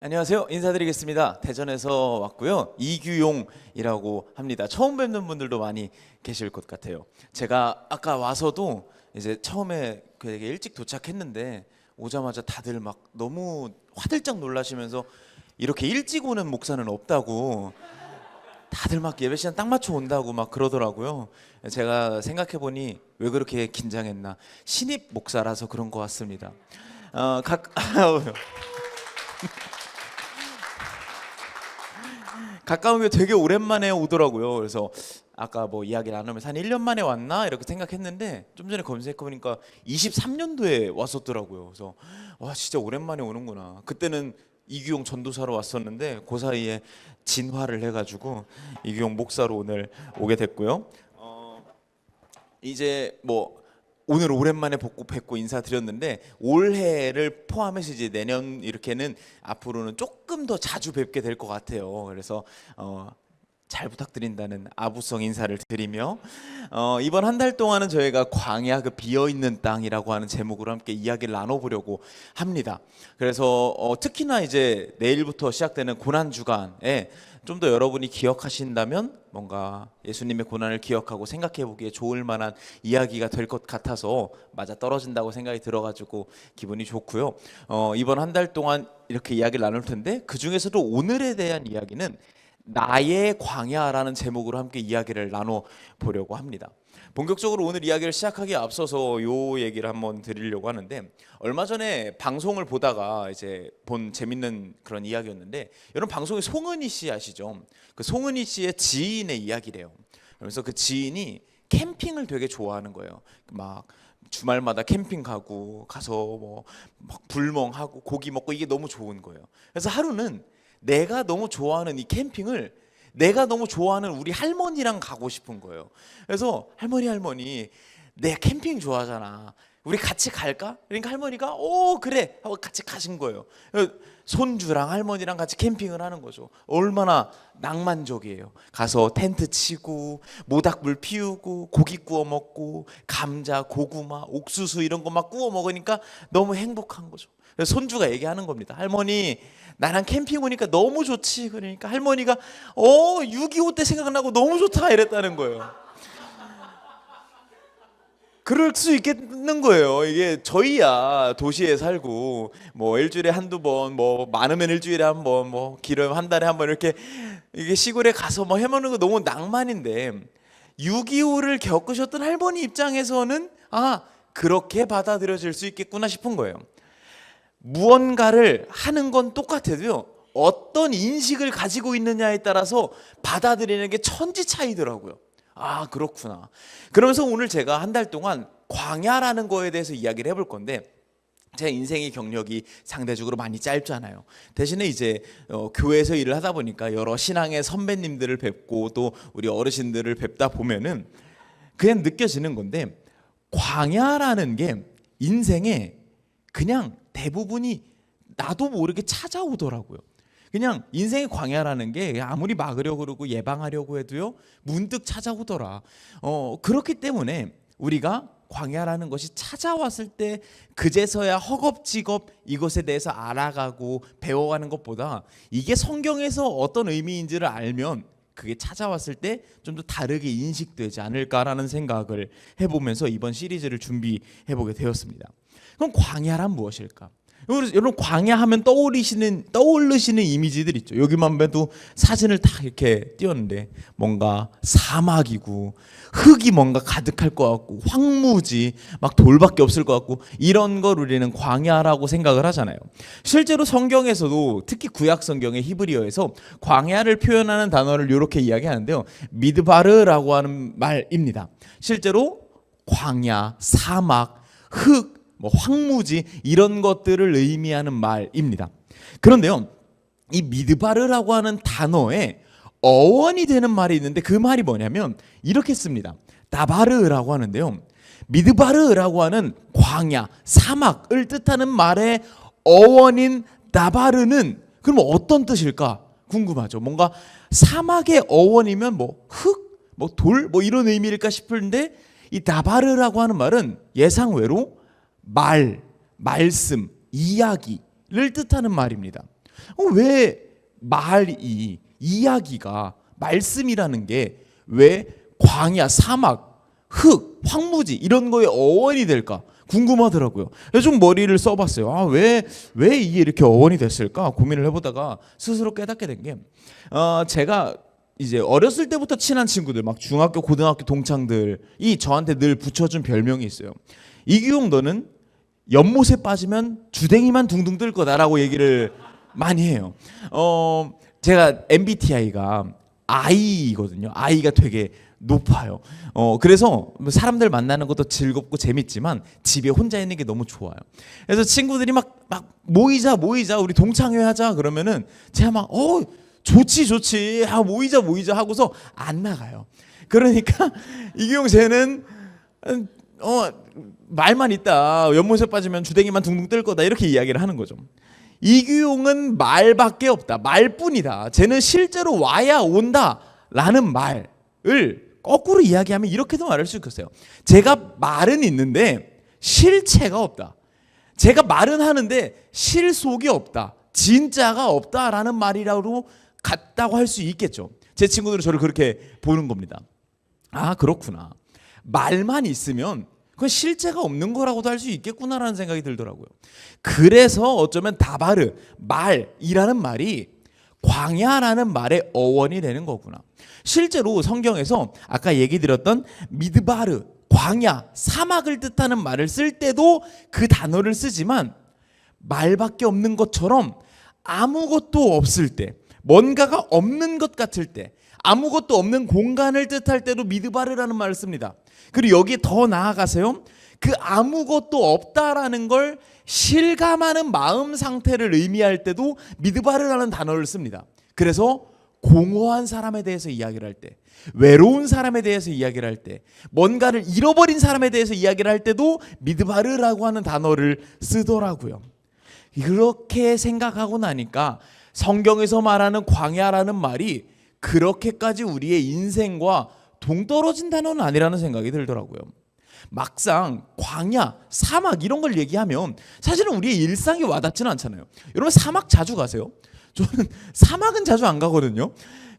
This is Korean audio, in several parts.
안녕하세요. 인사드리겠습니다. 대전에서 왔고요. 이규용이라고 합니다. 처음 뵙는 분들도 많이 계실 것 같아요. 제가 아까 와서도 이제 처음에 되게 일찍 도착했는데 오자마자 다들 막 너무 화들짝 놀라시면서 이렇게 일찍 오는 목사는 없다고 다들 막 예배 시간 딱 맞춰 온다고 막 그러더라고요. 제가 생각해 보니 왜 그렇게 긴장했나? 신입 목사라서 그런 것 같습니다. 각 가까우면 되게 오랜만에 오더라고요. 그래서 아까 뭐 이야기 나누면서 한 1년 만에 왔나 이렇게 생각했는데 좀 전에 검색해 보니까 23년도에 왔었더라고요. 그래서 와 진짜 오랜만에 오는구나. 그때는 이규용 전도사로 왔었는데 그 사이에 진화를 해가지고 이규용 목사로 오늘 오게 됐고요. 이제 뭐 오늘 오랜만에 뵙고 인사드렸는데 올해를 포함해서 이제 내년 이렇게는 앞으로는 조금 더 자주 뵙게 될 것 같아요. 그래서 잘 부탁드린다는 아부성 인사를 드리며 이번 한 달 동안은 저희가 광야 그 비어 있는 땅이라고 하는 제목으로 함께 이야기를 나눠보려고 합니다. 그래서 특히나 이제 내일부터 시작되는 고난 주간에 좀 더 여러분이 기억하신다면 뭔가 예수님의 고난을 기억하고 생각해 보기에 좋을 만한 이야기가 될 것 같아서 맞아 떨어진다고 생각이 들어가지고 기분이 좋고요. 이번 한 달 동안 이렇게 이야기를 나눌 텐데 그 중에서도 오늘에 대한 이야기는 나의 광야라는 제목으로 함께 이야기를 나눠 보려고 합니다. 본격적으로 오늘 이야기를 시작하기에 앞서서 요 얘기를 한번 드리려고 하는데 얼마 전에 방송을 보다가 이제 본 재밌는 그런 이야기였는데 여러분 방송에 송은이 씨 아시죠? 그 송은이 씨의 지인의 이야기래요. 그래서 그 지인이 캠핑을 되게 좋아하는 거예요. 막 주말마다 캠핑 가서 뭐 막 불멍하고 고기 먹고 이게 너무 좋은 거예요. 그래서 하루는 내가 너무 좋아하는 이 캠핑을 내가 너무 좋아하는 우리 할머니랑 가고 싶은 거예요. 그래서 할머니 내 캠핑 좋아하잖아. 우리 같이 갈까? 그러니까 할머니가 그래 하고 같이 가신 거예요. 손주랑 할머니랑 같이 캠핑을 하는 거죠. 얼마나 낭만적이에요. 가서 텐트 치고 모닥불 피우고 고기 구워 먹고 감자, 고구마, 옥수수 이런 거 막 구워 먹으니까 너무 행복한 거죠. 그래서 손주가 얘기하는 겁니다. 할머니 나랑 캠핑 오니까 너무 좋지. 그러니까 할머니가 6.25 때 생각나고 너무 좋다 이랬다는 거예요. 그럴 수 있겠는 거예요. 이게 저희야 도시에 살고 뭐 일주일에 한두 번, 뭐 많으면 일주일에 한 번, 뭐 길으면 한 달에 한 번 이렇게 이게 시골에 가서 뭐 해먹는 거 너무 낭만인데 6.25를 겪으셨던 할머니 입장에서는 그렇게 받아들여질 수 있겠구나 싶은 거예요. 무언가를 하는 건 똑같아도요. 어떤 인식을 가지고 있느냐에 따라서 받아들이는 게 천지 차이더라고요. 그렇구나. 그러면서 오늘 제가 한 달 동안 광야라는 거에 대해서 이야기를 해볼 건데 제 인생의 경력이 상대적으로 많이 짧잖아요. 대신에 이제 교회에서 일을 하다 보니까 여러 신앙의 선배님들을 뵙고 또 우리 어르신들을 뵙다 보면은 그냥 느껴지는 건데 광야라는 게 인생에 그냥 대부분이 나도 모르게 찾아오더라고요. 그냥 인생의 광야라는 게 아무리 막으려고 그러고 예방하려고 해도요 문득 찾아오더라. 그렇기 때문에 우리가 광야라는 것이 찾아왔을 때 그제서야 허겁지겁 이것에 대해서 알아가고 배워가는 것보다 이게 성경에서 어떤 의미인지를 알면 그게 찾아왔을 때 좀 더 다르게 인식되지 않을까라는 생각을 해보면서 이번 시리즈를 준비해보게 되었습니다. 그럼 광야란 무엇일까? 여러분 광야하면 떠오르시는 이미지들 있죠. 여기만 봐도 사진을 딱 이렇게 띄웠는데 뭔가 사막이고 흙이 뭔가 가득할 것 같고 황무지 막 돌밖에 없을 것 같고 이런 걸 우리는 광야라고 생각을 하잖아요. 실제로 성경에서도 특히 구약 성경의 히브리어에서 광야를 표현하는 단어를 이렇게 이야기하는데요. 미드바르라고 하는 말입니다. 실제로 광야, 사막, 흙 뭐 황무지 이런 것들을 의미하는 말입니다. 그런데요, 이 미드바르라고 하는 단어에 어원이 되는 말이 있는데 그 말이 뭐냐면 이렇게 씁니다. 다바르라고 하는데요. 미드바르라고 하는 광야, 사막을 뜻하는 말의 어원인 다바르는 그럼 어떤 뜻일까 궁금하죠. 뭔가 사막의 어원이면 뭐 흙, 뭐 돌, 뭐 이런 의미일까 싶은데 이 다바르라고 하는 말은 예상외로 말씀, 이야기를 뜻하는 말입니다. 왜 말이 이야기가 말씀이라는 게 왜 광야, 사막, 흙, 황무지 이런 거에 어원이 될까 궁금하더라고요. 그래서 좀 머리를 써봤어요. 왜 이게 이렇게 어원이 됐을까 고민을 해보다가 스스로 깨닫게 된 게 제가 이제 어렸을 때부터 친한 친구들 막 중학교, 고등학교 동창들이 저한테 늘 붙여준 별명이 있어요. 이규용 너는 연못에 빠지면 주댕이만 둥둥 뜰 거다라고 얘기를 많이 해요. 제가 MBTI가 I거든요. I가 되게 높아요. 그래서 사람들 만나는 것도 즐겁고 재밌지만 집에 혼자 있는 게 너무 좋아요. 그래서 친구들이 막 모이자 우리 동창회 하자 그러면은 제가 막 좋지 모이자 하고서 안 나가요. 그러니까 이규용 쟤는 말만 있다. 연못에 빠지면 주댕이만 둥둥 뜰 거다 이렇게 이야기를 하는 거죠. 이규용은 말밖에 없다. 말뿐이다. 쟤는 실제로 와야 온다라는 말을 거꾸로 이야기하면 이렇게도 말할 수 있겠어요. 제가 말은 있는데 실체가 없다. 제가 말은 하는데 실속이 없다. 진짜가 없다라는 말이라고 같다고 할 수 있겠죠. 제 친구들은 저를 그렇게 보는 겁니다. 아, 그렇구나. 말만 있으면 그건 실체가 없는 거라고도 할 수 있겠구나라는 생각이 들더라고요. 그래서 어쩌면 다바르, 말이라는 말이 광야라는 말의 어원이 되는 거구나. 실제로 성경에서 아까 얘기 드렸던 미드바르, 광야, 사막을 뜻하는 말을 쓸 때도 그 단어를 쓰지만 말밖에 없는 것처럼 아무것도 없을 때, 뭔가가 없는 것 같을 때, 아무것도 없는 공간을 뜻할 때도 미드바르라는 말을 씁니다. 그리고 여기에 더 나아가서요, 그 아무것도 없다라는 걸 실감하는 마음 상태를 의미할 때도 미드바르라는 단어를 씁니다. 그래서 공허한 사람에 대해서 이야기를 할 때, 외로운 사람에 대해서 이야기를 할 때, 뭔가를 잃어버린 사람에 대해서 이야기를 할 때도 미드바르라고 하는 단어를 쓰더라고요. 그렇게 생각하고 나니까 성경에서 말하는 광야라는 말이 그렇게까지 우리의 인생과 동떨어진 단어는 아니라는 생각이 들더라고요. 막상 광야, 사막 이런 걸 얘기하면 사실은 우리의 일상에 와닿지는 않잖아요. 여러분 사막 자주 가세요? 저는 사막은 자주 안 가거든요.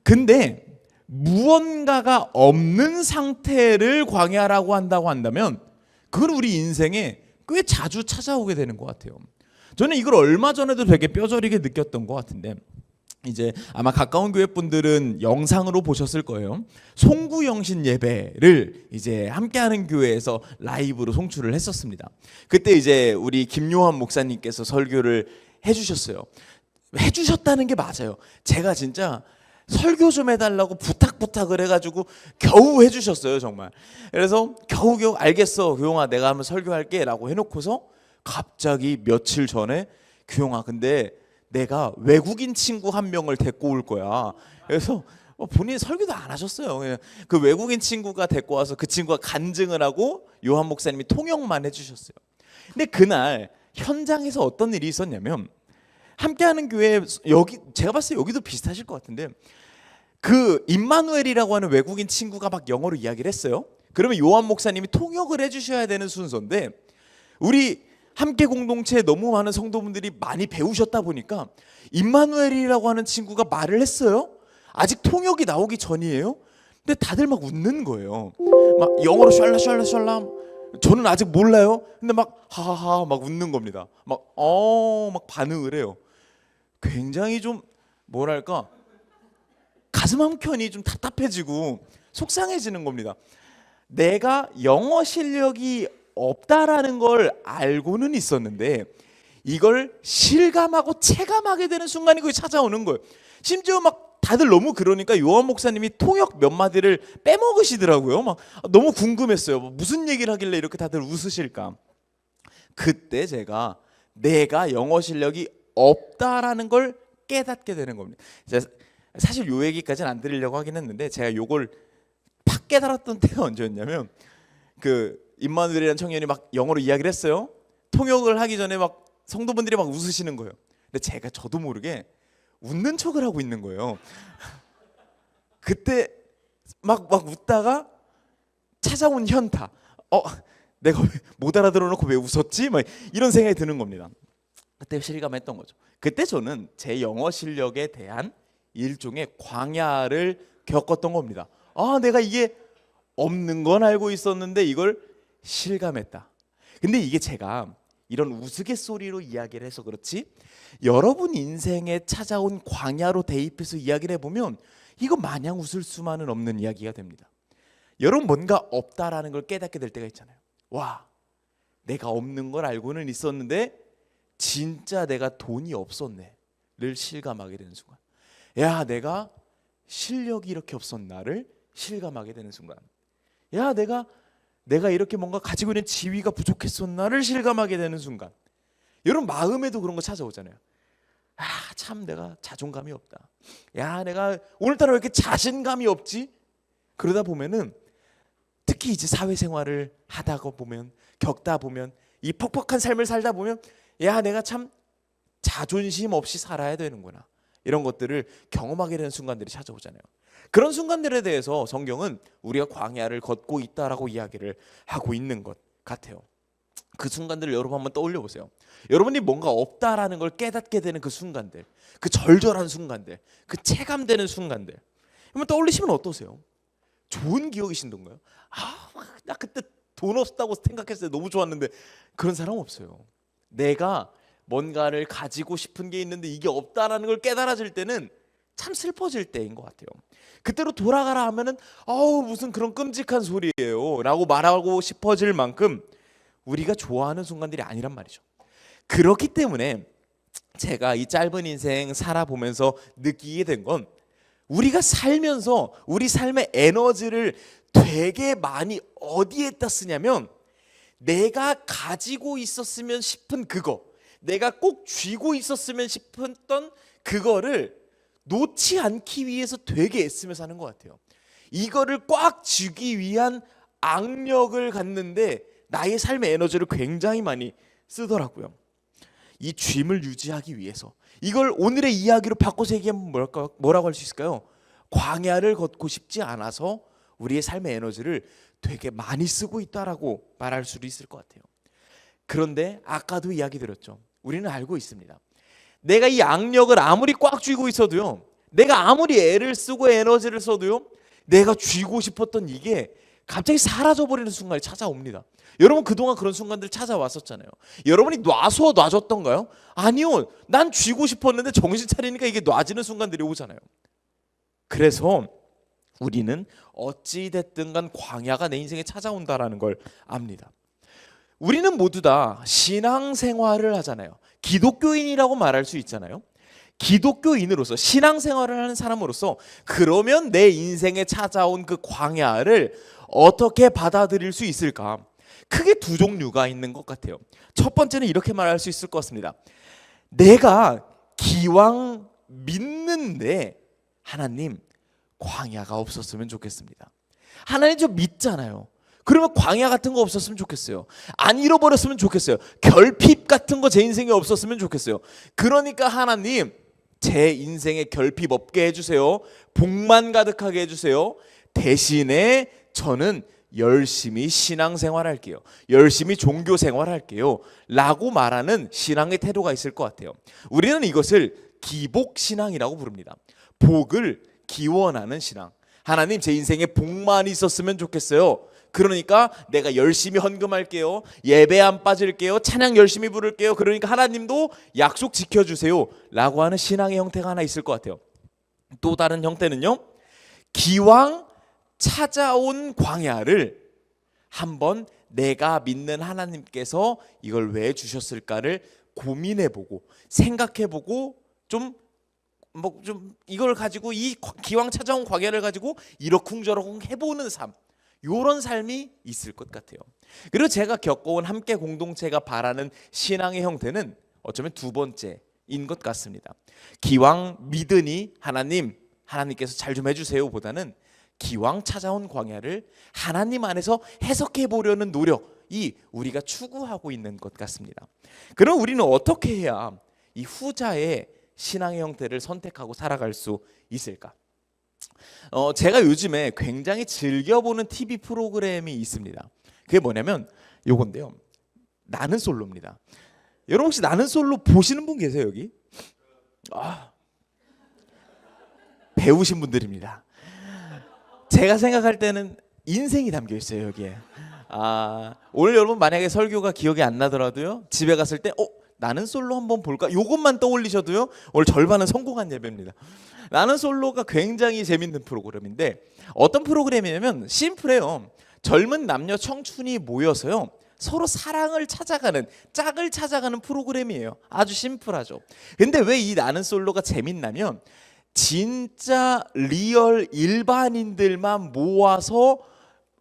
근데 무언가가 없는 상태를 광야라고 한다고 한다면 그건 우리 인생에 꽤 자주 찾아오게 되는 것 같아요. 저는 이걸 얼마 전에도 되게 뼈저리게 느꼈던 것 같은데, 이제 아마 가까운 교회 분들은 영상으로 보셨을 거예요. 송구영신 예배를 이제 함께하는 교회에서 라이브로 송출을 했었습니다. 그때 이제 우리 김요한 목사님께서 설교를 해주셨어요. 해주셨다는 게 맞아요. 제가 진짜 설교 좀 해달라고 부탁을 해가지고 겨우 해주셨어요, 정말. 그래서 겨우 알겠어, 교용아, 내가 한번 설교할게라고 해놓고서 갑자기 며칠 전에 규용아, 근데 내가 외국인 친구 한 명을 데리고 올 거야. 그래서 본인이 설교도 안 하셨어요. 그 외국인 친구가 데리고 와서 그 친구가 간증을 하고 요한 목사님이 통역만 해주셨어요. 근데 그날 현장에서 어떤 일이 있었냐면, 함께하는 교회, 여기 제가 봤을 때 여기도 비슷하실 것 같은데, 그 임마누엘이라고 하는 외국인 친구가 막 영어로 이야기를 했어요. 그러면 요한 목사님이 통역을 해주셔야 되는 순서인데, 우리 함께 공동체에 너무 많은 성도분들이 많이 배우셨다 보니까 임마누엘이라고 하는 친구가 말을 했어요. 아직 통역이 나오기 전이에요. 근데 다들 막 웃는 거예요. 막 영어로 샬라. 저는 아직 몰라요. 근데 막 하하하 막 웃는 겁니다. 막 반응을 해요. 굉장히 좀 뭐랄까, 가슴 한켠이 좀 답답해지고 속상해지는 겁니다. 내가 영어 실력이 없다라는 걸 알고는 있었는데 이걸 실감하고 체감하게 되는 순간이 거기 찾아오는 거예요. 심지어 막 다들 너무 그러니까 요한 목사님이 통역 몇 마디를 빼먹으시더라고요. 막 너무 궁금했어요. 무슨 얘기를 하길래 이렇게 다들 웃으실까. 그때 제가 내가 영어 실력이 없다라는 걸 깨닫게 되는 겁니다. 사실 요 얘기까지는 안 드리려고 하긴 했는데, 제가 요걸 팍 깨달았던 때가 언제였냐면, 그 임마누엘이라는 청년이 막 영어로 이야기를 했어요. 통역을 하기 전에 막 성도분들이 막 웃으시는 거예요. 근데 저도 모르게 웃는 척을 하고 있는 거예요. 그때 막 웃다가 찾아온 현타. 내가 못 알아들어 놓고 왜 웃었지? 막 이런 생각이 드는 겁니다. 그때 실감했던 거죠. 그때 저는 제 영어 실력에 대한 일종의 광야를 겪었던 겁니다. 아, 내가 이게 없는 건 알고 있었는데 이걸 실감했다. 근데 이게 제가 이런 우스갯소리로 이야기를 해서 그렇지, 여러분 인생에 찾아온 광야로 대입해서 이야기를 해보면 이거 마냥 웃을 수만은 없는 이야기가 됩니다. 여러분 뭔가 없다라는 걸 깨닫게 될 때가 있잖아요. 와, 내가 없는 걸 알고는 있었는데 진짜 내가 돈이 없었네를 실감하게 되는 순간, 야, 내가 실력이 이렇게 없었나를 실감하게 되는 순간, 야, 내가 이렇게 뭔가 가지고 있는 지위가 부족했었나를 실감하게 되는 순간, 여러분 마음에도 그런 거 찾아오잖아요. 아, 참 내가 자존감이 없다. 야, 내가 오늘따라 왜 이렇게 자신감이 없지? 그러다 보면은 특히 이제 사회생활을 하다가 보면, 겪다 보면, 이 퍽퍽한 삶을 살다 보면, 야, 내가 참 자존심 없이 살아야 되는구나, 이런 것들을 경험하게 되는 순간들이 찾아오잖아요. 그런 순간들에 대해서 성경은 우리가 광야를 걷고 있다라고 이야기를 하고 있는 것 같아요. 그 순간들을 여러분 한번 떠올려 보세요. 여러분이 뭔가 없다라는 걸 깨닫게 되는 그 순간들, 그 절절한 순간들, 그 체감되는 순간들 한번 떠올리시면 어떠세요? 좋은 기억이신던가요? 아, 나 그때 돈 없다고 생각했을 때 너무 좋았는데, 그런 사람 없어요. 내가 뭔가를 가지고 싶은 게 있는데 이게 없다라는 걸 깨달아질 때는 참 슬퍼질 때인 것 같아요. 그때로 돌아가라 하면은 무슨 그런 끔찍한 소리예요 라고 말하고 싶어질 만큼 우리가 좋아하는 순간들이 아니란 말이죠. 그렇기 때문에 제가 이 짧은 인생 살아보면서 느끼게 된 건, 우리가 살면서 우리 삶의 에너지를 되게 많이 어디에다 쓰냐면, 내가 가지고 있었으면 싶은 그거, 내가 꼭 쥐고 있었으면 싶었던 그거를 놓지 않기 위해서 되게 애쓰며 사는 것 같아요. 이거를 꽉 쥐기 위한 악력을 갖는데 나의 삶의 에너지를 굉장히 많이 쓰더라고요. 이 쉼을 유지하기 위해서, 이걸 오늘의 이야기로 바꿔서 얘기하면 뭐라고 할 수 있을까요? 광야를 걷고 싶지 않아서 우리의 삶의 에너지를 되게 많이 쓰고 있다라고 말할 수도 있을 것 같아요. 그런데 아까도 이야기 드렸죠. 우리는 알고 있습니다. 내가 이 악력을 아무리 꽉 쥐고 있어도요, 내가 아무리 애를 쓰고 에너지를 써도요, 내가 쥐고 싶었던 이게 갑자기 사라져버리는 순간이 찾아옵니다. 여러분 그동안 그런 순간들 찾아왔었잖아요. 여러분이 놔줬던가요? 아니요, 난 쥐고 싶었는데 정신 차리니까 이게 놔지는 순간들이 오잖아요. 그래서 우리는 어찌됐든 간 광야가 내 인생에 찾아온다라는 걸 압니다. 우리는 모두 다 신앙생활을 하잖아요. 기독교인이라고 말할 수 있잖아요. 기독교인으로서, 신앙생활을 하는 사람으로서, 그러면 내 인생에 찾아온 그 광야를 어떻게 받아들일 수 있을까? 크게 두 종류가 있는 것 같아요. 첫 번째는 이렇게 말할 수 있을 것 같습니다. 내가 기왕 믿는데 하나님, 광야가 없었으면 좋겠습니다. 하나님 저 믿잖아요. 그러면 광야 같은 거 없었으면 좋겠어요. 안 잃어버렸으면 좋겠어요. 결핍 같은 거 제 인생에 없었으면 좋겠어요. 그러니까 하나님, 제 인생에 결핍 없게 해주세요. 복만 가득하게 해주세요. 대신에 저는 열심히 신앙생활 할게요. 열심히 종교생활 할게요 라고 말하는 신앙의 태도가 있을 것 같아요. 우리는 이것을 기복신앙이라고 부릅니다. 복을 기원하는 신앙. 하나님, 제 인생에 복만 있었으면 좋겠어요. 그러니까 내가 열심히 헌금할게요. 예배 안 빠질게요. 찬양 열심히 부를게요. 그러니까 하나님도 약속 지켜주세요 라고 하는 신앙의 형태가 하나 있을 것 같아요. 또 다른 형태는요, 기왕 찾아온 광야를 한번 내가 믿는 하나님께서 이걸 왜 주셨을까를 고민해보고 생각해보고 좀 이걸 가지고, 이 기왕 찾아온 광야를 가지고 이러쿵저러쿵 해보는 삶, 이런 삶이 있을 것 같아요. 그리고 제가 겪어온 함께 공동체가 바라는 신앙의 형태는 어쩌면 두 번째인 것 같습니다. 기왕 믿으니 하나님께서 잘 좀 해주세요 보다는 기왕 찾아온 광야를 하나님 안에서 해석해 보려는 노력이 우리가 추구하고 있는 것 같습니다. 그럼 우리는 어떻게 해야 이 후자의 신앙의 형태를 선택하고 살아갈 수 있을까? 제가 요즘에 굉장히 즐겨보는 TV 프로그램이 있습니다. 그게 뭐냐면 요건데요, 나는 솔로입니다. 여러분 혹시 나는 솔로 보시는 분 계세요 여기? 아, 배우신 분들입니다. 제가 생각할 때는 인생이 담겨 있어요 여기에. 오늘 여러분 만약에 설교가 기억이 안 나더라도요 집에 갔을 때 나는 솔로 한번 볼까? 요것만 떠올리셔도요 오늘 절반은 성공한 예배입니다. 나는 솔로가 굉장히 재밌는 프로그램인데 어떤 프로그램이냐면 심플해요. 젊은 남녀 청춘이 모여서요 서로 사랑을 찾아가는, 짝을 찾아가는 프로그램이에요. 아주 심플하죠. 근데 왜 이 나는 솔로가 재밌냐면 진짜 리얼 일반인들만 모아서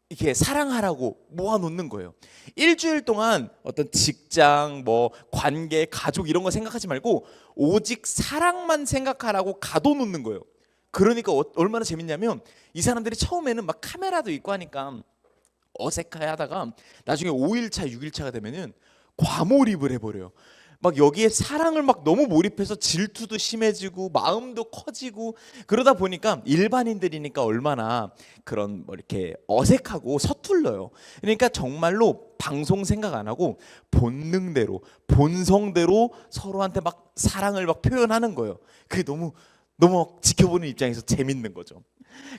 이렇게 사랑하라고 모아놓는 거예요. 일주일 동안 어떤 직장, 뭐 관계, 가족 이런 거 생각하지 말고 오직 사랑만 생각하라고 가둬놓는 거예요. 그러니까 얼마나 재밌냐면 이 사람들이 처음에는 막 카메라도 있고 하니까 어색해하다가 나중에 5일차, 6일차가 되면은 과몰입을 해버려요. 막 여기에 사랑을 막 너무 몰입해서 질투도 심해지고 마음도 커지고 그러다 보니까 일반인들이니까 얼마나 그런 뭐 이렇게 어색하고 서툴러요. 그러니까 정말로 방송 생각 안 하고 본능대로 본성대로 서로한테 막 사랑을 막 표현하는 거예요. 그게 너무 지켜보는 입장에서 재밌는 거죠.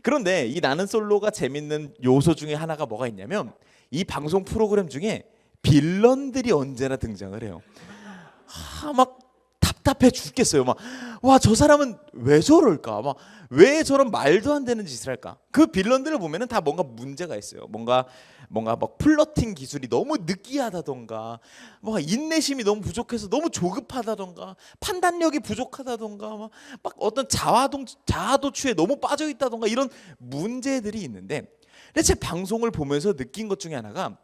그런데 이 나는 솔로가 재밌는 요소 중에 하나가 뭐가 있냐면 이 방송 프로그램 중에 빌런들이 언제나 등장을 해요. 막 답답해 죽겠어요. 막 와 저 사람은 왜 저럴까? 막 왜 저런 말도 안 되는 짓을 할까? 그 빌런들을 보면은 다 뭔가 문제가 있어요. 뭔가 막 플러팅 기술이 너무 느끼하다던가, 뭔가 인내심이 너무 부족해서 너무 조급하다던가, 판단력이 부족하다던가, 막 어떤 자아도취에 너무 빠져 있다던가 이런 문제들이 있는데, 근데 제 방송을 보면서 느낀 것 중에 하나가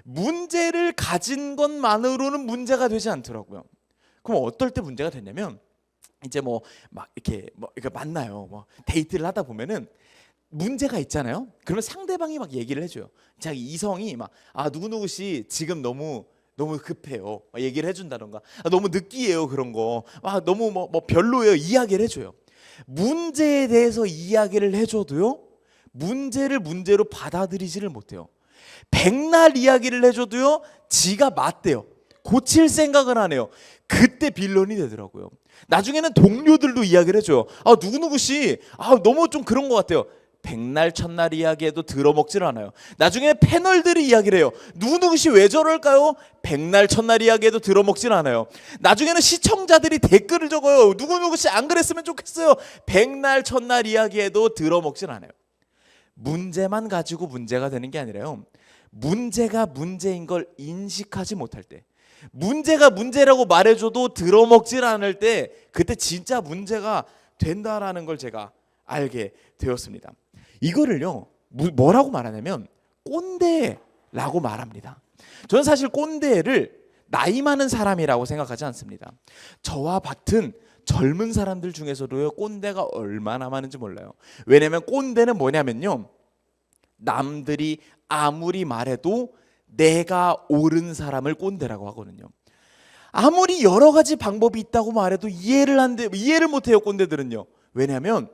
문제를 가진 것만으로는 문제가 되지 않더라고요. 그럼 어떨 때 문제가 되냐면 이제 뭐 막 이렇게 만나요. 뭐 데이트를 하다 보면은 문제가 있잖아요. 그러면 상대방이 막 얘기를 해줘요. 자기 이성이 막 누구누구 씨 지금 너무 급해요. 막 얘기를 해준다던가, 너무 느끼해요 그런 거. 너무 뭐 별로예요. 이야기를 해줘요. 문제에 대해서 이야기를 해줘도요 문제를 문제로 받아들이지를 못해요. 백날 이야기를 해줘도요 지가 맞대요. 고칠 생각을 안 해요. 그때 빌런이 되더라고요. 나중에는 동료들도 이야기를 해줘요. 누구누구 씨 너무 좀 그런 것 같아요. 백날 첫날 이야기해도 들어먹질 않아요. 나중에 패널들이 이야기를 해요. 누구누구 씨 왜 저럴까요? 백날 첫날 이야기해도 들어먹질 않아요. 나중에는 시청자들이 댓글을 적어요. 누구누구 씨 안 그랬으면 좋겠어요. 백날 첫날 이야기해도 들어먹질 않아요. 문제만 가지고 문제가 되는 게 아니라요, 문제가 문제인 걸 인식하지 못할 때, 문제가 문제라고 말해줘도 들어먹질 않을 때, 그때 진짜 문제가 된다라는 걸 제가 알게 되었습니다. 이거를요 뭐라고 말하냐면 꼰대라고 말합니다. 저는 사실 꼰대를 나이 많은 사람이라고 생각하지 않습니다. 저와 같은 젊은 사람들 중에서도요 꼰대가 얼마나 많은지 몰라요. 왜냐면 꼰대는 뭐냐면요, 남들이 아무리 말해도 내가 옳은 사람을 꼰대라고 하거든요. 아무리 여러 가지 방법이 있다고 말해도 이해를 못해요 꼰대들은요. 왜냐하면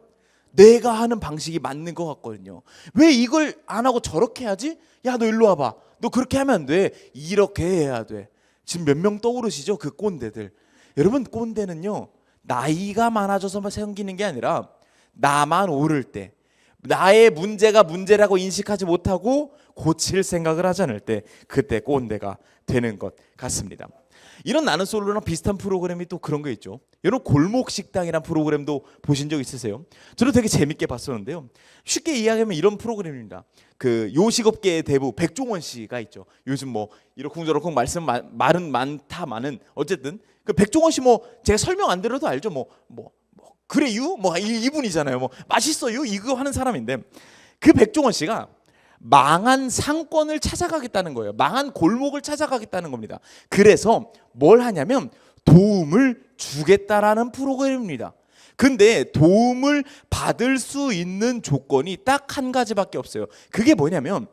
내가 하는 방식이 맞는 것 같거든요. 왜 이걸 안 하고 저렇게 해야지? 야 너 일로 와봐. 너 그렇게 하면 안 돼. 이렇게 해야 돼. 지금 몇 명 떠오르시죠? 그 꼰대들. 여러분 꼰대는요 나이가 많아져서만 생기는 게 아니라 나만 오를 때, 나의 문제가 문제라고 인식하지 못하고 고칠 생각을 하지 않을 때, 그때 꼰대가 되는 것 같습니다. 이런 나는 솔로랑 비슷한 프로그램이 또 그런 거 있죠. 여러분 골목식당이란 프로그램도 보신 적 있으세요? 저도 되게 재밌게 봤었는데요. 쉽게 이야기하면 이런 프로그램입니다. 그 요식업계의 대부 백종원 씨가 있죠. 요즘 뭐 이러쿵저러쿵 말은 많다마는 어쨌든 그 백종원 씨 뭐 제가 설명 안 드려도 알죠. 뭐 그래요? 뭐 이분이잖아요. 뭐 맛있어요? 이거 하는 사람인데, 그 백종원 씨가 망한 상권을 찾아가겠다는 거예요. 망한 골목을 찾아가겠다는 겁니다. 그래서 뭘 하냐면 도움을 주겠다라는 프로그램입니다. 근데 도움을 받을 수 있는 조건이 딱 한 가지밖에 없어요. 그게 뭐냐면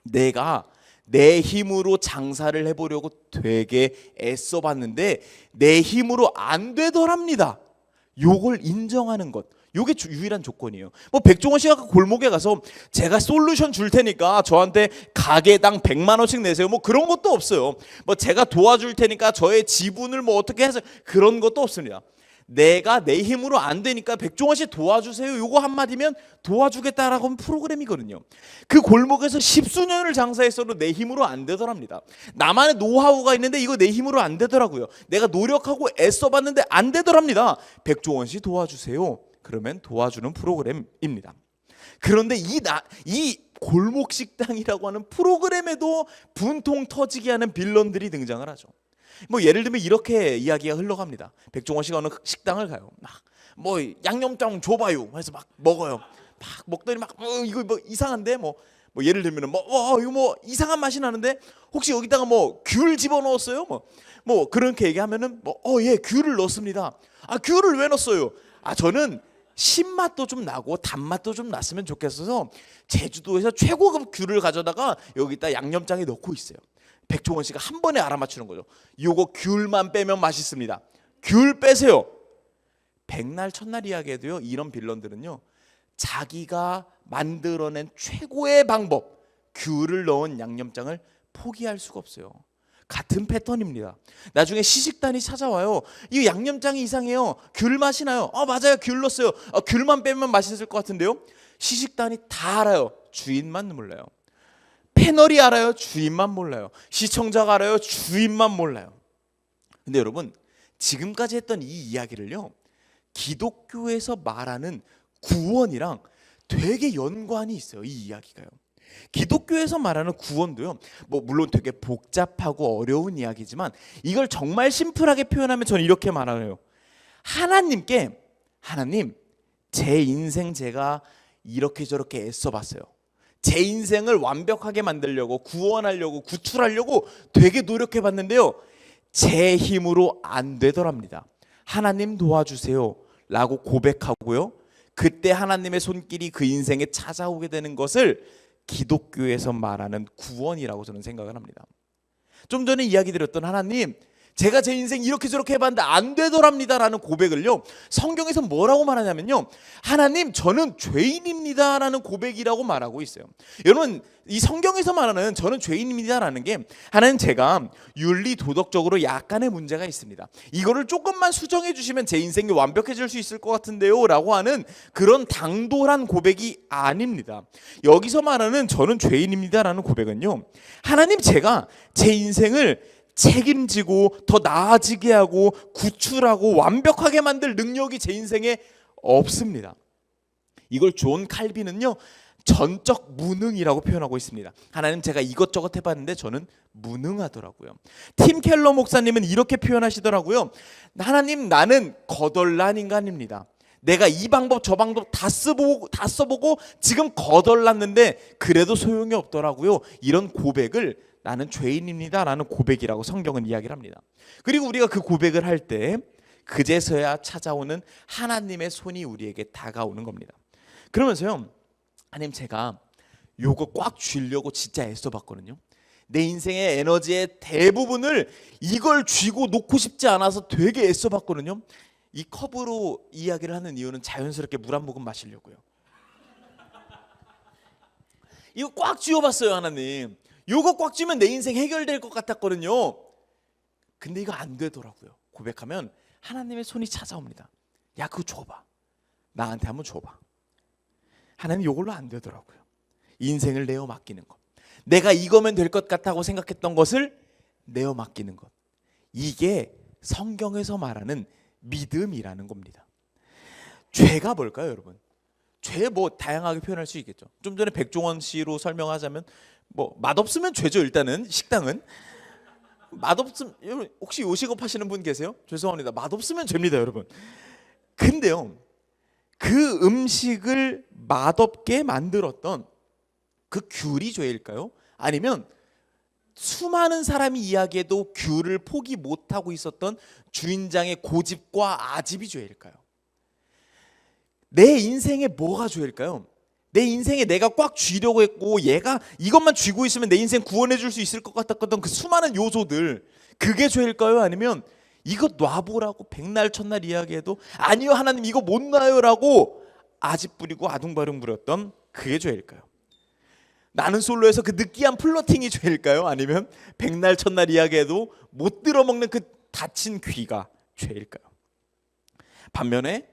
내가 내 힘으로 장사를 해보려고 되게 애써봤는데 내 힘으로 안 되더랍니다. 요걸 인정하는 것, 요게 유일한 조건이에요. 뭐 백종원 씨가 그 골목에 가서 제가 솔루션 줄 테니까 저한테 가게당 100만 원씩 내세요, 뭐 그런 것도 없어요. 뭐 제가 도와줄 테니까 저의 지분을 뭐 어떻게 해서, 그런 것도 없습니다. 내가 내 힘으로 안 되니까 백종원 씨 도와주세요, 요거 한마디면 도와주겠다라고 하는 프로그램이거든요. 그 골목에서 십수년을 장사했어도 내 힘으로 안 되더랍니다. 나만의 노하우가 있는데 이거 내 힘으로 안 되더라고요. 내가 노력하고 애써봤는데 안 되더랍니다. 백종원 씨 도와주세요, 그러면 도와주는 프로그램입니다. 그런데 이 골목 식당이라고 하는 프로그램에도 분통 터지게 하는 빌런들이 등장을 하죠. 뭐 예를 들면 이렇게 이야기가 흘러갑니다. 백종원 씨가 어느 식당을 가요. 막 뭐 양념장 줘봐요 해서 막 먹어요. 막 먹더니 막 이거 뭐 이상한데, 뭐 예를 들면은 이거 뭐 이상한 맛이 나는데 혹시 여기다가 뭐 귤 집어넣었어요? 뭐 그렇게 얘기하면은 예, 귤을 넣습니다. 아, 귤을 왜 넣었어요? 아, 저는 신맛도 좀 나고 단맛도 좀 났으면 좋겠어서 제주도에서 최고급 귤을 가져다가 여기다 양념장에 넣고 있어요. 백종원 씨가 한 번에 알아맞추는 거죠. 요거 귤만 빼면 맛있습니다. 귤 빼세요. 백날 첫날 이야기에도요, 이런 빌런들은요, 자기가 만들어낸 최고의 방법, 귤을 넣은 양념장을 포기할 수가 없어요. 같은 패턴입니다. 나중에 시식단이 찾아와요. 이 양념장이 이상해요. 귤 맛이 나요. 맞아요, 귤 넣었어요. 귤만 빼면 맛있을 것 같은데요. 시식단이 다 알아요. 주인만 몰라요. 패널이 알아요. 주인만 몰라요. 시청자가 알아요. 주인만 몰라요. 근데 여러분, 지금까지 했던 이 이야기를요, 기독교에서 말하는 구원이랑 되게 연관이 있어요. 이 이야기가요. 기독교에서 말하는 구원도요, 뭐 물론 되게 복잡하고 어려운 이야기지만 이걸 정말 심플하게 표현하면 저는 이렇게 말해요. 하나님께, 하나님, 제 인생 제가 이렇게 저렇게 애써봤어요. 제 인생을 완벽하게 만들려고, 구원하려고, 구출하려고 되게 노력해봤는데요, 제 힘으로 안 되더랍니다. 하나님 도와주세요 라고 고백하고요, 그때 하나님의 손길이 그 인생에 찾아오게 되는 것을 기독교에서 말하는 구원이라고 저는 생각을 합니다. 좀 전에 이야기 드렸던 하나님, 제가 제 인생 이렇게 저렇게 해봤는데 안 되더랍니다 라는 고백을요, 성경에서 뭐라고 말하냐면요, 하나님, 저는 죄인입니다 라는 고백이라고 말하고 있어요. 여러분, 이 성경에서 말하는 저는 죄인입니다 라는 게, 하나님, 제가 윤리 도덕적으로 약간의 문제가 있습니다. 이거를 조금만 수정해 주시면 제 인생이 완벽해질 수 있을 것 같은데요 라고 하는 그런 당돌한 고백이 아닙니다. 여기서 말하는 저는 죄인입니다 라는 고백은요, 하나님, 제가 제 인생을 책임지고 더 나아지게 하고 구출하고 완벽하게 만들 능력이 제 인생에 없습니다. 이걸 존 칼빈은요, 전적 무능이라고 표현하고 있습니다. 하나님, 제가 이것저것 해봤는데 저는 무능하더라고요. 팀 켈러 목사님은 이렇게 표현하시더라고요. 하나님, 나는 거덜난 인간입니다. 내가 이 방법 저 방법 다 써보고 지금 거덜났는데 그래도 소용이 없더라고요. 이런 고백을 나는 죄인입니다 라는 고백이라고 성경은 이야기를 합니다. 그리고 우리가 그 고백을 할 때 그제서야 찾아오는 하나님의 손이 우리에게 다가오는 겁니다. 그러면서요, 하나님, 제가 요거 꽉 쥐려고 진짜 애써봤거든요. 내 인생의 에너지의 대부분을 이걸 쥐고 놓고 싶지 않아서 되게 애써봤거든요. 이 컵으로 이야기를 하는 이유는 자연스럽게 물 한 모금 마시려고요. 이거 꽉 쥐어봤어요, 하나님. 요거 꽉 쥐면 내 인생 해결될 것 같았거든요. 근데 이거 안 되더라고요. 고백하면 하나님의 손이 찾아옵니다. 야, 그거 줘봐. 나한테 한번 줘봐. 하나님, 요걸로 안 되더라고요. 인생을 내어 맡기는 것, 내가 이거면 될 것 같다고 생각했던 것을 내어 맡기는 것, 이게 성경에서 말하는 믿음이라는 겁니다. 죄가 뭘까요, 여러분? 죄 뭐 다양하게 표현할 수 있겠죠. 좀 전에 백종원 씨로 설명하자면 뭐 맛없으면 죄죠. 일단은 식당은 맛없으면, 여러분 혹시 요식업 하시는 분 계세요? 죄송합니다. 맛없으면 죄입니다, 여러분. 근데요, 그 음식을 맛없게 만들었던 그 귤이 죄일까요? 아니면 수많은 사람이 이야기해도 귤을 포기 못하고 있었던 주인장의 고집과 아집이 죄일까요? 내 인생에 뭐가 죄일까요? 내 인생에 내가 꽉 쥐려고 했고 얘가 이것만 쥐고 있으면 내 인생 구원해 줄 수 있을 것 같았던 그 수많은 요소들, 그게 죄일까요? 아니면 이거 놔보라고 백날 첫날 이야기해도 아니요 하나님 이거 못 놔요라고 아집 부리고 아둥바둥 부렸던 그게 죄일까요? 나는 솔로에서 그 느끼한 플러팅이 죄일까요? 아니면 백날 첫날 이야기해도 못 들어먹는 그 다친 귀가 죄일까요? 반면에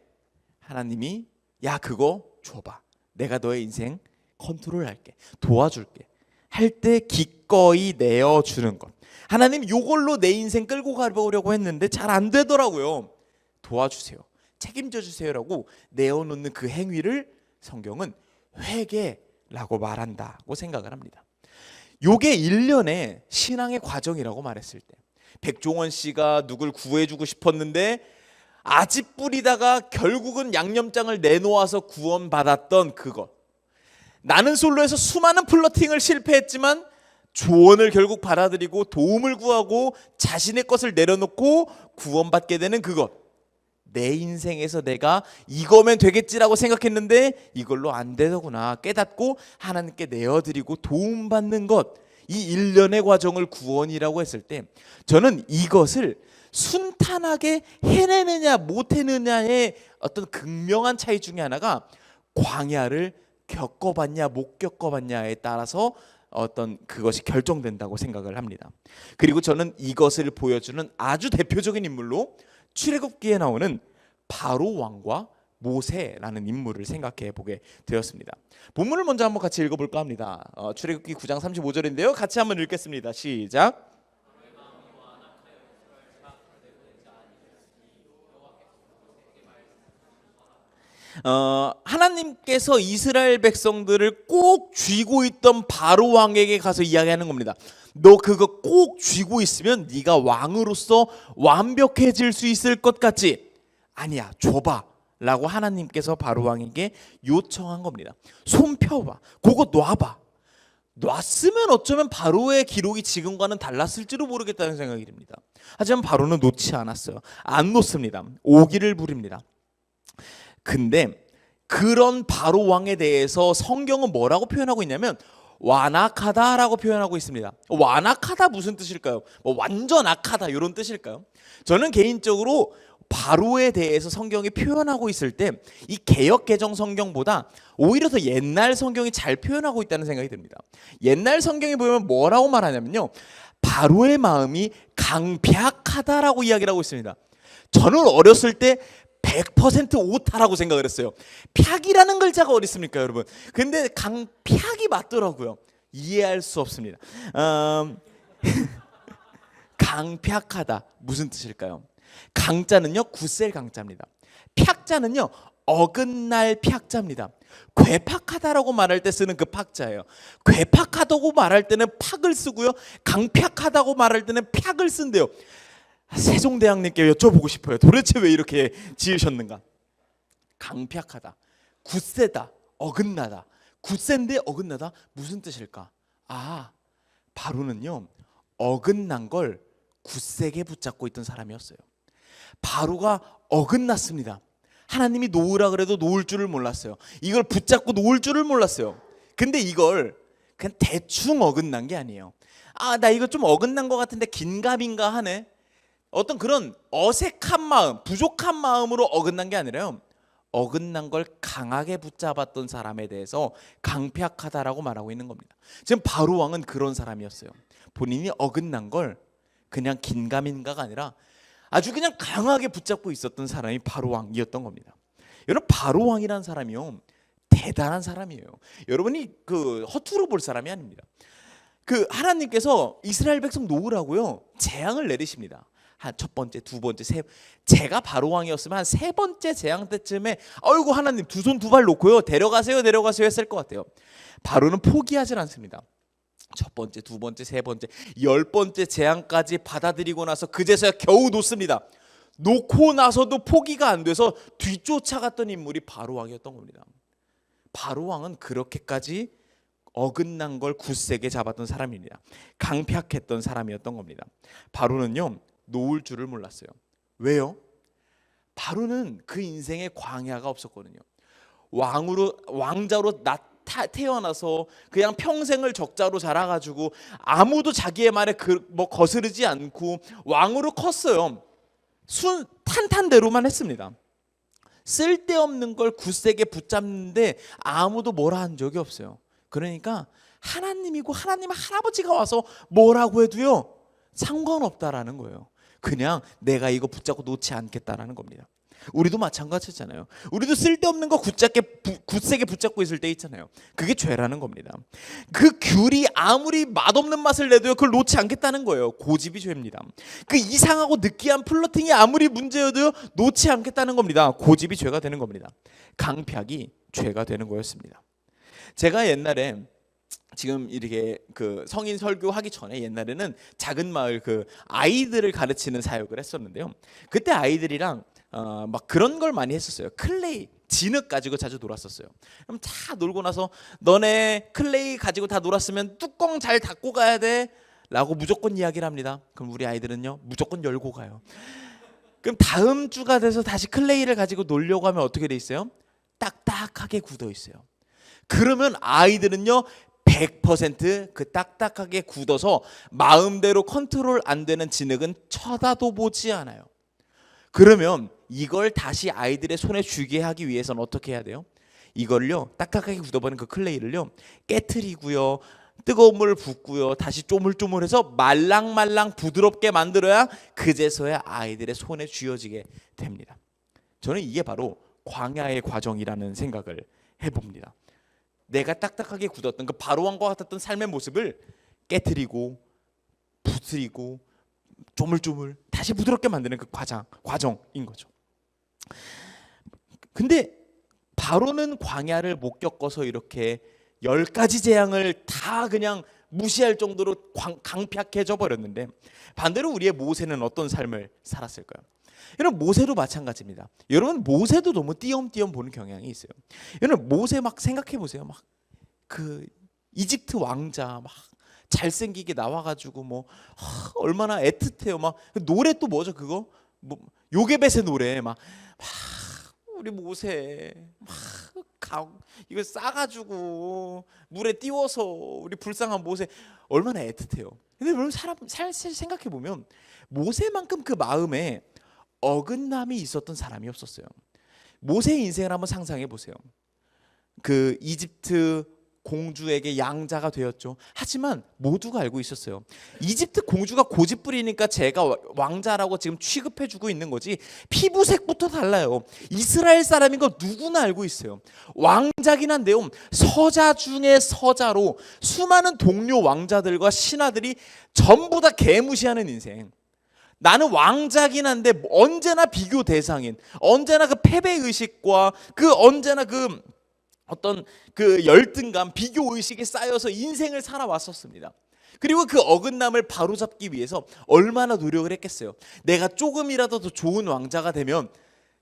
하나님이 야 그거 줘봐, 내가 너의 인생 컨트롤할게, 도와줄게 할 때 기꺼이 내어주는 것. 하나님 요걸로 내 인생 끌고 가보려고 했는데 잘 안 되더라고요, 도와주세요, 책임져 주세요라고 내어놓는 그 행위를 성경은 회개라고 말한다고 생각을 합니다. 요게 일련의 신앙의 과정이라고 말했을 때 백종원 씨가 누굴 구해주고 싶었는데 아집 뿌리다가 결국은 양념장을 내놓아서 구원받았던 그것. 나는 솔로에서 수많은 플러팅을 실패했지만 조언을 결국 받아들이고 도움을 구하고 자신의 것을 내려놓고 구원받게 되는 그것. 내 인생에서 내가 이거면 되겠지라고 생각했는데 이걸로 안 되더구나 깨닫고 하나님께 내어드리고 도움받는 것. 이 일련의 과정을 구원이라고 했을 때 저는 이것을 순탄하게 해내느냐 못해내느냐의 어떤 극명한 차이 중에 하나가 광야를 겪어봤냐 못 겪어봤냐에 따라서 어떤 그것이 결정된다고 생각을 합니다. 그리고 저는 이것을 보여주는 아주 대표적인 인물로 출애굽기에 나오는 바로 왕과 모세라는 인물을 생각해 보게 되었습니다. 본문을 먼저 한번 같이 읽어볼까 합니다. 출애굽기 9장 35절인데요. 같이 한번 읽겠습니다. 시작. 하나님께서 이스라엘 백성들을 꼭 쥐고 있던 바로 왕에게 가서 이야기하는 겁니다. 너 그거 꼭 쥐고 있으면 네가 왕으로서 완벽해질 수 있을 것 같지? 아니야, 줘봐 라고 하나님께서 바로 왕에게 요청한 겁니다. 손 펴봐, 그거 놔봐. 놨으면 어쩌면 바로의 기록이 지금과는 달랐을지도 모르겠다는 생각이 듭니다. 하지만 바로는 놓지 않았어요. 안 놓습니다. 오기를 부립니다. 근데 그런 바로 왕에 대해서 성경은 뭐라고 표현하고 있냐면 완악하다라고 표현하고 있습니다. 완악하다 무슨 뜻일까요? 완전 악하다 이런 뜻일까요? 저는 개인적으로 바로에 대해서 성경이 표현하고 있을 때 이 개역 개정 성경보다 오히려 더 옛날 성경이 잘 표현하고 있다는 생각이 듭니다. 옛날 성경에 보면 뭐라고 말하냐면요, 바로의 마음이 강팍하다라고 이야기를 하고 있습니다. 저는 어렸을 때 100% 오타라고 생각을 했어요. 팍이라는 글자가 어디 있습니까, 여러분? 근데 강팍이 맞더라고요. 이해할 수 없습니다. 강팍하다 무슨 뜻일까요? 강자는요 굳셀 강자입니다. 팍자는요 어긋날 팍자입니다. 괴팍하다라고 말할 때 쓰는 그 팍자예요. 괴팍하다고 말할 때는 팍을 쓰고요, 강팍하다고 말할 때는 팍을 쓴대요. 세종대왕님께 여쭤보고 싶어요. 도대체 왜 이렇게 지으셨는가? 강팍하다, 굳세다, 어긋나다. 굳센데 어긋나다 무슨 뜻일까? 바로는요 어긋난 걸 굳세게 붙잡고 있던 사람이었어요. 바로가 어긋났습니다. 하나님이 놓으라 그래도 놓을 줄을 몰랐어요. 이걸 붙잡고 놓을 줄을 몰랐어요. 근데 이걸 그냥 대충 어긋난 게 아니에요. 나 이거 좀 어긋난 것 같은데 긴가민가 하네. 어떤 그런 어색한 마음, 부족한 마음으로 어긋난 게 아니라요, 어긋난 걸 강하게 붙잡았던 사람에 대해서 강팍하다라고 말하고 있는 겁니다. 지금 바로 왕은 그런 사람이었어요. 본인이 어긋난 걸 그냥 긴가민가가 아니라 아주 그냥 강하게 붙잡고 있었던 사람이 바로 왕이었던 겁니다. 여러분, 바로 왕이라는 사람이요 대단한 사람이에요. 여러분이 그 허투루 볼 사람이 아닙니다. 그 하나님께서 이스라엘 백성 놓으라고요 재앙을 내리십니다. 한 첫 번째, 두 번째, 제가 바로 왕이었으면 한 세 번째 재앙 때쯤에 아이고 하나님 두 손 두 발 놓고요 데려가세요 했을 것 같아요. 바로는 포기하지 않습니다. 첫 번째, 두 번째, 세 번째, 10번째 재앙까지 받아들이고 나서 그제서야 겨우 놓습니다. 놓고 나서도 포기가 안 돼서 뒤쫓아갔던 인물이 바로 왕이었던 겁니다. 바로 왕은 그렇게까지 어긋난 걸 굳세게 잡았던 사람입니다. 강팍했던 사람이었던 겁니다. 바로는요 놓을 줄을 몰랐어요. 왜요? 바로는 그 인생에 광야가 없었거든요. 왕자로 태어나서 그냥 평생을 적자로 자라가지고 아무도 자기의 말에 거스르지 않고 왕으로 컸어요. 탄탄대로만 했습니다. 쓸데없는 걸 굳세게 붙잡는데 아무도 뭐라 한 적이 없어요. 그러니까 하나님이고 하나님 할아버지가 와서 뭐라고 해도요 상관없다라는 거예요. 그냥 내가 이거 붙잡고 놓지 않겠다라는 겁니다. 우리도 마찬가지잖아요. 우리도 쓸데없는 거 굳세게 붙잡고 있을 때 있잖아요. 그게 죄라는 겁니다. 그 귤이 아무리 맛없는 맛을 내도요 그걸 놓지 않겠다는 거예요. 고집이 죄입니다. 그 이상하고 느끼한 플러팅이 아무리 문제여도요 놓지 않겠다는 겁니다. 고집이 죄가 되는 겁니다. 강팍이 죄가 되는 거였습니다. 제가 옛날에 지금 이렇게 그 성인 설교하기 전에 옛날에는 작은 마을 그 아이들을 가르치는 사역을 했었는데요. 그때 아이들이랑 막 그런 걸 많이 했었어요. 클레이, 진흙 가지고 자주 놀았었어요. 그럼 다 놀고 나서 너네 클레이 가지고 다 놀았으면 뚜껑 잘 닫고 가야 돼 라고 무조건 이야기를 합니다. 그럼 우리 아이들은요 무조건 열고 가요. 그럼 다음 주가 돼서 다시 클레이를 가지고 놀려고 하면 어떻게 돼 있어요? 딱딱하게 굳어 있어요. 그러면 아이들은요 100% 딱딱하게 굳어서 마음대로 컨트롤 안 되는 진흙은 쳐다도 보지 않아요. 그러면 이걸 다시 아이들의 손에 쥐게 하기 위해서는 어떻게 해야 돼요? 이걸요 딱딱하게 굳어버린 그 클레이를요 깨트리고요 뜨거운 물을 붓고요 다시 쪼물쪼물해서 말랑말랑 부드럽게 만들어야 그제서야 아이들의 손에 쥐어지게 됩니다. 저는 이게 바로 광야의 과정이라는 생각을 해봅니다. 내가 딱딱하게 굳었던 그 바로왕과 같았던 삶의 모습을 깨트리고 부스리고 조물조물 다시 부드럽게 만드는 그 과정인 거죠. 근데 바로는 광야를 못 겪어서 이렇게 10가지 재앙을 다 그냥 무시할 정도로 강팍해져 버렸는데 반대로 우리의 모세는 어떤 삶을 살았을까요? 여러분 모세도 마찬가지입니다. 여러분 모세도 너무 띄엄띄엄 보는 경향이 있어요. 여러분 모세 막 생각해 보세요. 막 그 이집트 왕자 막 잘생기게 나와가지고 뭐 얼마나 애틋해요. 막 노래 또 뭐죠 그거? 뭐 요게벳의 노래 막 우리 모세 막 이거 싸가지고 물에 띄워서 우리 불쌍한 모세 얼마나 애틋해요. 근데 여러분 사실 생각해 보면 모세만큼 그 마음에 어긋남이 있었던 사람이 없었어요. 모세의 인생을 한번 상상해 보세요. 그 이집트 공주에게 양자가 되었죠. 하지만 모두가 알고 있었어요. 이집트 공주가 고집 부리니까 제가 왕자라고 지금 취급해주고 있는 거지 피부색부터 달라요. 이스라엘 사람인 거 누구나 알고 있어요. 왕자긴 한데요 서자 중에 서자로 수많은 동료 왕자들과 신하들이 전부 다 개무시하는 인생. 나는 왕자긴 한데 언제나 비교 대상인, 언제나 그 패배의식과 그 언제나 그 어떤 그 열등감, 비교의식이 쌓여서 인생을 살아왔었습니다. 그리고 그 어긋남을 바로잡기 위해서 얼마나 노력을 했겠어요. 내가 조금이라도 더 좋은 왕자가 되면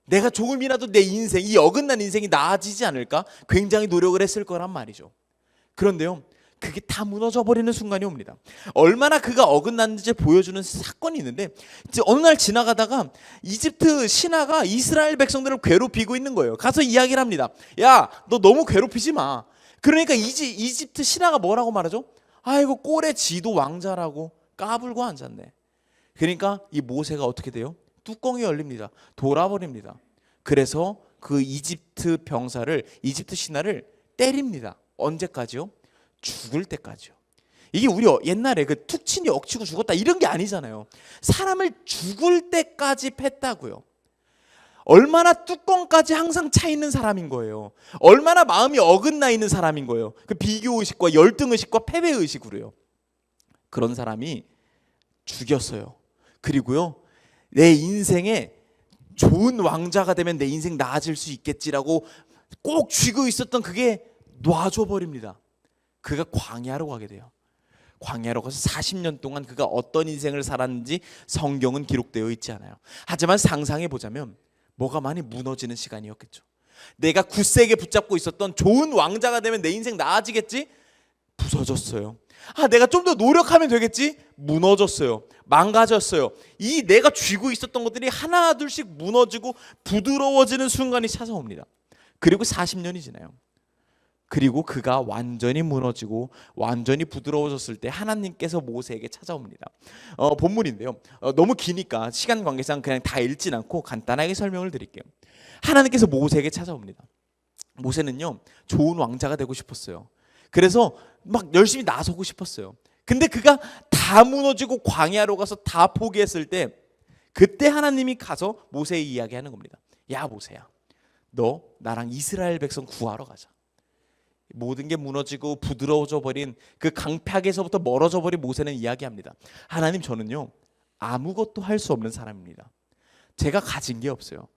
내가 조금이라도 내 인생, 이 어긋난 인생이 나아지지 않을까? 굉장히 노력을 했을 거란 말이죠. 그런데요 그게 다 무너져 버리는 순간이 옵니다. 얼마나 그가 어긋났는지 보여주는 사건이 있는데 어느 날 지나가다가 이집트 신하가 이스라엘 백성들을 괴롭히고 있는 거예요. 가서 이야기를 합니다. 야, 너 너무 괴롭히지 마. 그러니까 이집트 신하가 뭐라고 말하죠? 아이고 꼴에 지도 왕자라고 까불고 앉았네. 그러니까 이 모세가 어떻게 돼요? 뚜껑이 열립니다. 돌아버립니다. 그래서 그 이집트 신하를 때립니다. 언제까지요? 죽을 때까지요. 이게 우리 옛날에 그 툭 치니 억치고 죽었다 이런 게 아니잖아요. 사람을 죽을 때까지 팼다고요. 얼마나 뚜껑까지 항상 차 있는 사람인 거예요. 얼마나 마음이 어긋나 있는 사람인 거예요. 그 비교의식과 열등의식과 패배의식으로요. 그런 사람이 죽였어요. 그리고요 내 인생에 좋은 왕자가 되면 내 인생 나아질 수 있겠지라고 꼭 쥐고 있었던 그게 놔줘 버립니다. 그가 광야로 가게 돼요. 광야로 가서 40년 동안 그가 어떤 인생을 살았는지 성경은 기록되어 있지 않아요. 하지만 상상해 보자면 뭐가 많이 무너지는 시간이었겠죠. 내가 굳세게 붙잡고 있었던 좋은 왕자가 되면 내 인생 나아지겠지? 부서졌어요. 내가 좀 더 노력하면 되겠지? 무너졌어요. 망가졌어요. 이 내가 쥐고 있었던 것들이 하나 둘씩 무너지고 부드러워지는 순간이 찾아옵니다. 그리고 40년이 지나요. 그리고 그가 완전히 무너지고 완전히 부드러워졌을 때 하나님께서 모세에게 찾아옵니다. 본문인데요. 너무 기니까 시간 관계상 그냥 다 읽진 않고 간단하게 설명을 드릴게요. 하나님께서 모세에게 찾아옵니다. 모세는요, 좋은 왕자가 되고 싶었어요. 그래서 막 열심히 나서고 싶었어요. 근데 그가 다 무너지고 광야로 가서 다 포기했을 때, 그때 하나님이 가서 모세에게 이야기하는 겁니다. 야 모세야, 너 나랑 이스라엘 백성 구하러 가자. 모든 게 무너지고 부드러워져 버린 그 강팍에서부터 멀어져 버린 모세는 이야기합니다. 하나님, 저는요 아무것도 할 수 없는 사람입니다. 제가 가진 게 없어요.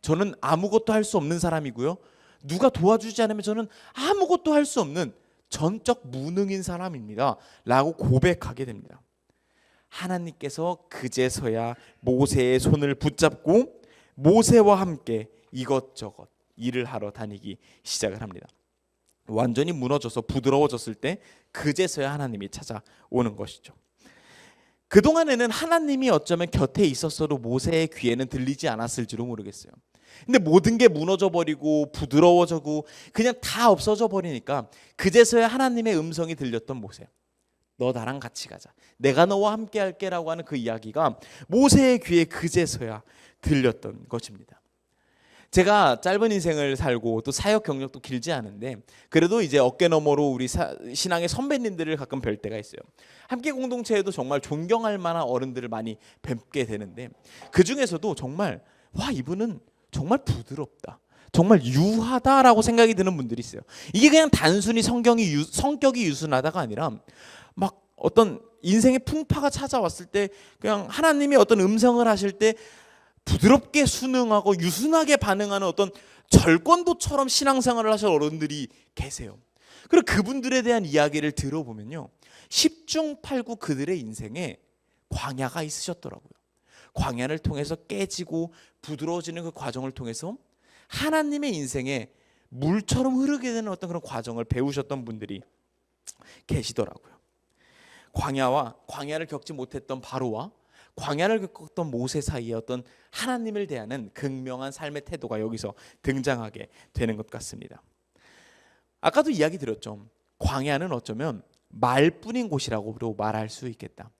저는 아무것도 할 수 없는 사람이고요, 누가 도와주지 않으면 저는 아무것도 할 수 없는 전적 무능인 사람입니다 라고 고백하게 됩니다. 하나님께서 그제서야 모세의 손을 붙잡고 모세와 함께 이것저것 일을 하러 다니기 시작을 합니다. 완전히 무너져서 부드러워졌을 때 그제서야 하나님이 찾아오는 것이죠. 그동안에는 하나님이 어쩌면 곁에 있었어도 모세의 귀에는 들리지 않았을지도 모르겠어요. 근데 모든 게 무너져 버리고 부드러워지고 그냥 다 없어져 버리니까 그제서야 하나님의 음성이 들렸던 모세. 너 나랑 같이 가자. 내가 너와 함께 할게라고 하는 그 이야기가 모세의 귀에 그제서야 들렸던 것입니다. 제가 짧은 인생을 살고 또 사역 경력도 길지 않은데 그래도 이제 어깨너머로 우리 신앙의 선배님들을 가끔 뵐 때가 있어요. 함께 공동체에도 정말 존경할 만한 어른들을 많이 뵙게 되는데 그 중에서도 정말 와, 이분은 정말 부드럽다, 정말 유하다라고 생각이 드는 분들이 있어요. 이게 그냥 단순히 성격이 유순하다가 아니라 막 어떤 인생의 풍파가 찾아왔을 때 그냥 하나님이 어떤 음성을 하실 때 부드럽게 순응하고 유순하게 반응하는 어떤 절권도처럼 신앙생활을 하실 어른들이 계세요. 그리고 그분들에 대한 이야기를 들어보면요, 10중 8구 그들의 인생에 광야가 있으셨더라고요. 광야를 통해서 깨지고 부드러워지는 그 과정을 통해서 하나님의 인생에 물처럼 흐르게 되는 어떤 그런 과정을 배우셨던 분들이 계시더라고요. 광야를 겪지 못했던 바로와 광야를 겪었던 모세 사이의 어떤 하나님을 대하는 극명한 삶의 태도가 여기서 등장하게 되는 것 같습니다. 아까도 이야기 드렸죠. 광야는 어쩌면 말뿐인 곳이라고 말할 수 있겠다.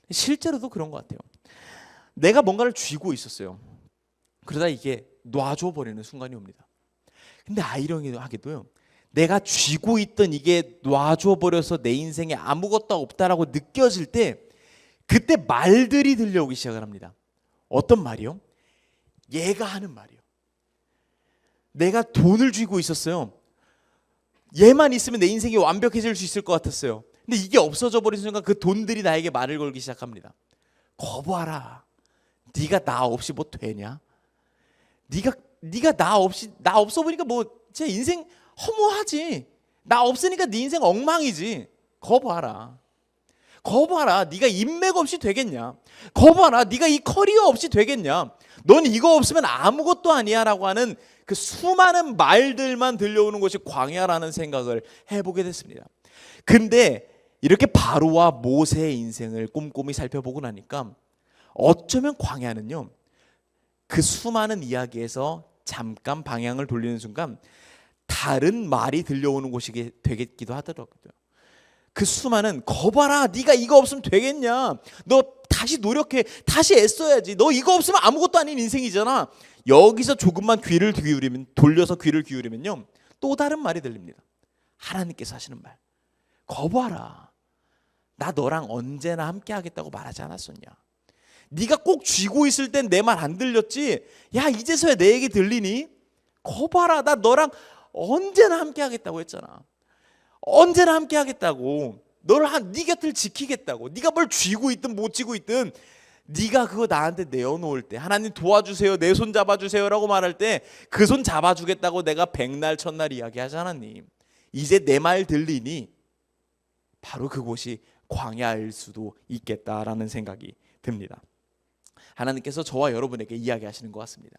실제로도 그런 것 같아요. 내가 뭔가를 쥐고 있었어요. 그러다 이게 놔줘 버리는 순간이 옵니다. 근데 아이러니하게도요, 내가 쥐고 있던 이게 놔줘 버려서 내 인생에 아무것도 없다라고 느껴질 때 그때 말들이 들려오기 시작을 합니다. 어떤 말이요? 얘가 하는 말이요. 내가 돈을 쥐고 있었어요. 얘만 있으면 내 인생이 완벽해질 수 있을 것 같았어요. 근데 이게 없어져 버린 순간 그 돈들이 나에게 말을 걸기 시작합니다. 거부하라. 네가 나 없이 뭐 되냐? 네가 나 없어 보니까 뭐 제 인생 허무하지. 나 없으니까 네 인생 엉망이지. 거부하라. 네가 인맥 없이 되겠냐? 거부하라. 네가 이 커리어 없이 되겠냐? 넌 이거 없으면 아무것도 아니야라고 하는 그 수많은 말들만 들려오는 것이 광야라는 생각을 해보게 됐습니다. 근데 이렇게 바로와 모세의 인생을 꼼꼼히 살펴보고 나니까 어쩌면 광야는요, 그 수많은 이야기에서 잠깐 방향을 돌리는 순간 다른 말이 들려오는 곳이 되겠기도 하더라고요. 그 수많은 거봐라, 네가 이거 없으면 되겠냐? 너 다시 노력해, 다시 애써야지. 너 이거 없으면 아무것도 아닌 인생이잖아. 여기서 조금만 돌려서 귀를 기울이면요, 또 다른 말이 들립니다. 하나님께서 하시는 말. 거봐라, 나 너랑 언제나 함께 하겠다고 말하지 않았었냐? 네가 꼭 쥐고 있을 땐 내 말 안 들렸지? 야, 이제서야 내 얘기 들리니? 거봐라, 나 너랑 언제나 함께 하겠다고 했잖아. 언제나 함께 하겠다고. 네 곁을 지키겠다고. 네가 뭘 쥐고 있든 못 쥐고 있든 네가 그거 나한테 내어놓을 때, 하나님 도와주세요, 내 손 잡아주세요 라고 말할 때 그 손 잡아주겠다고 내가 백날 첫날 이야기하지 않았니? 이제 내 말 들리니? 바로 그곳이 광야일 수도 있겠다라는 생각이 듭니다. 하나님께서 저와 여러분에게 이야기하시는 것 같습니다.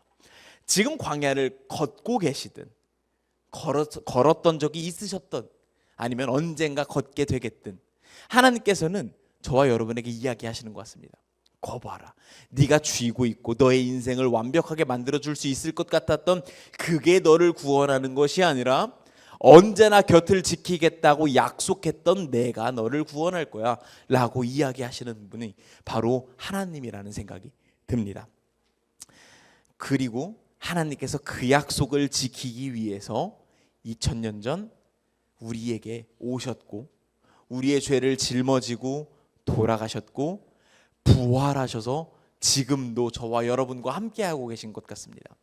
지금 광야를 걷고 계시든 걸었던 적이 있으셨던, 아니면 언젠가 걷게 되겠든, 하나님께서는 저와 여러분에게 이야기하시는 것 같습니다. 거봐라, 네가 쥐고 있고 너의 인생을 완벽하게 만들어줄 수 있을 것 같았던 그게 너를 구원하는 것이 아니라 언제나 곁을 지키겠다고 약속했던 내가 너를 구원할 거야 라고 이야기하시는 분이 바로 하나님이라는 생각이 듭니다. 그리고 하나님께서 그 약속을 지키기 위해서 2000년 전 우리에게 오셨고 우리의 죄를 짊어지고 돌아가셨고 부활하셔서 지금도 저와 여러분과 함께하고 계신 것 같습니다.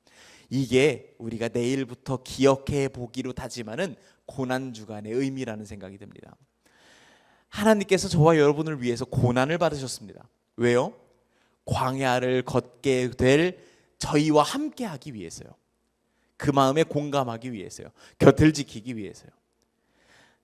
이게 우리가 내일부터 기억해 보기로 다짐하는 고난주간의 의미라는 생각이 듭니다. 하나님께서 저와 여러분을 위해서 고난을 받으셨습니다. 왜요? 광야를 걷게 될 저희와 함께하기 위해서요. 그 마음에 공감하기 위해서요. 곁을 지키기 위해서요.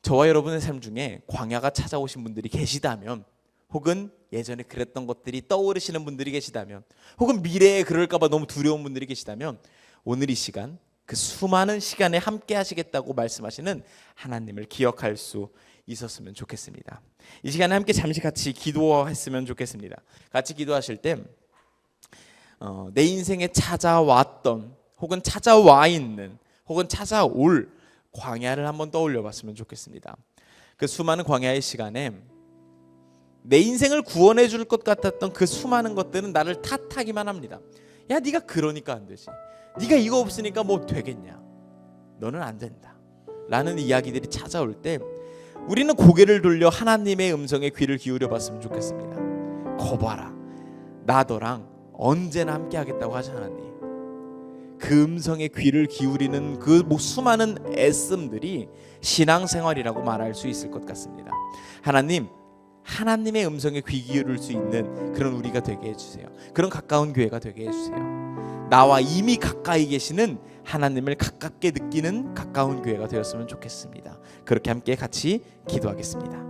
저와 여러분의 삶 중에 광야가 찾아오신 분들이 계시다면, 혹은 예전에 그랬던 것들이 떠오르시는 분들이 계시다면, 혹은 미래에 그럴까 봐 너무 두려운 분들이 계시다면, 오늘 이 시간 그 수많은 시간에 함께 하시겠다고 말씀하시는 하나님을 기억할 수 있었으면 좋겠습니다. 이 시간에 함께 잠시 같이 기도했으면 좋겠습니다. 같이 기도하실 때 내 인생에 찾아왔던, 혹은 찾아와 있는, 혹은 찾아올 광야를 한번 떠올려 봤으면 좋겠습니다. 그 수많은 광야의 시간에 내 인생을 구원해 줄 것 같았던 그 수많은 것들은 나를 탓하기만 합니다. 야, 네가 그러니까 안 되지. 네가 이거 없으니까 뭐 되겠냐. 너는 안 된다. 라는 이야기들이 찾아올 때 우리는 고개를 돌려 하나님의 음성에 귀를 기울여 봤으면 좋겠습니다. 거봐라, 나 너랑 언제나 함께 하겠다고 하지 않았니? 그 음성에 귀를 기울이는 그 수많은 애씀들이 신앙생활이라고 말할 수 있을 것 같습니다. 하나님의 음성에 귀 기울일 수 있는 그런 우리가 되게 해주세요. 그런 가까운 교회가 되게 해주세요. 나와 이미 가까이 계시는 하나님을 가깝게 느끼는 가까운 교회가 되었으면 좋겠습니다. 그렇게 함께 같이 기도하겠습니다.